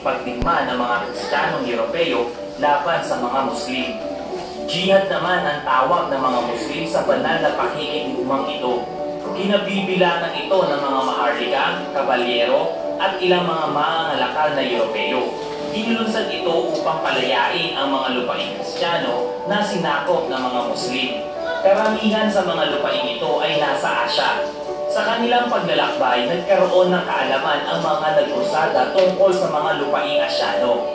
pakikipagdigma ng mga Kristiyanong Europeo laban sa mga Muslim. Jihad naman ang tawag ng mga Muslim sa banal na pakikitigmang ito. Kinabibilangan ito ng mga maharlika, kabalyero at ilang mga mangangalakal na Europeo. Inulunsad ito upang palayain ang mga lupaing Kristiyano na sinakop ng mga Muslim. Karamihan sa mga lupaing ito ay nasa Asya. Sa kanilang paglalakbay, nagkaroon ng kaalaman ang mga nag-usada tungkol sa mga lupaing Asyano.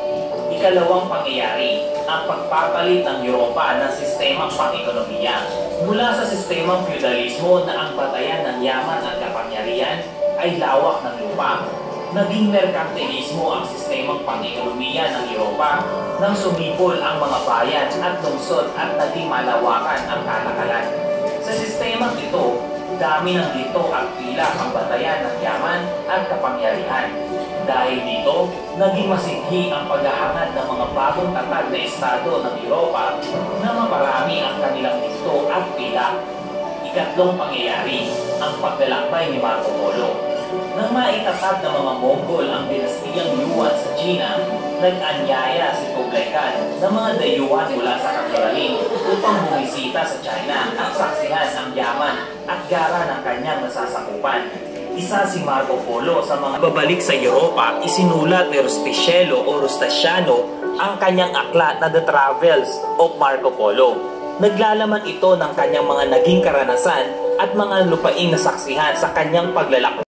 Ikalawang pangyayari, ang pagpapalit ng Europa ng sistemang pang-ekonomiya. Mula sa sistemang feudalismo na ang batayan ng yaman at kapangyarihan ay lawak ng lupa. Naging merkantilismo ang sistemang pang-ekonomiya ng Europa nang sumipol ang mga bayan at lungsod at naging malawakan ang kalakalan. Sa sistemang ito, dami ng dito at pila ang batayan ng yaman at kapangyarihan. Dahil dito, naging masighi ang paghahangad ng mga bagong tatag na estado ng Europa na maparami ang kanilang dito at pila. Ikatlong pangyayari, ang paglalakbay ni Marco Polo. Nang maitatag ng mga Mongol ang dinastiyang Yuan sa China, nag-anyaya si Kublai Khan ng mga dayuhan mula sa Kagurahin upang bumisita sa China at saksihan ang yaman at gara ng kanyang nasasakupan. Isa si Marco Polo sa mga babalik sa Europa, isinulat ni Rustichello o Rustaciano ang kanyang aklat na The Travels of Marco Polo. Naglalaman ito ng kanyang mga naging karanasan at mga lupaing nasaksihan sa kanyang paglalakbay.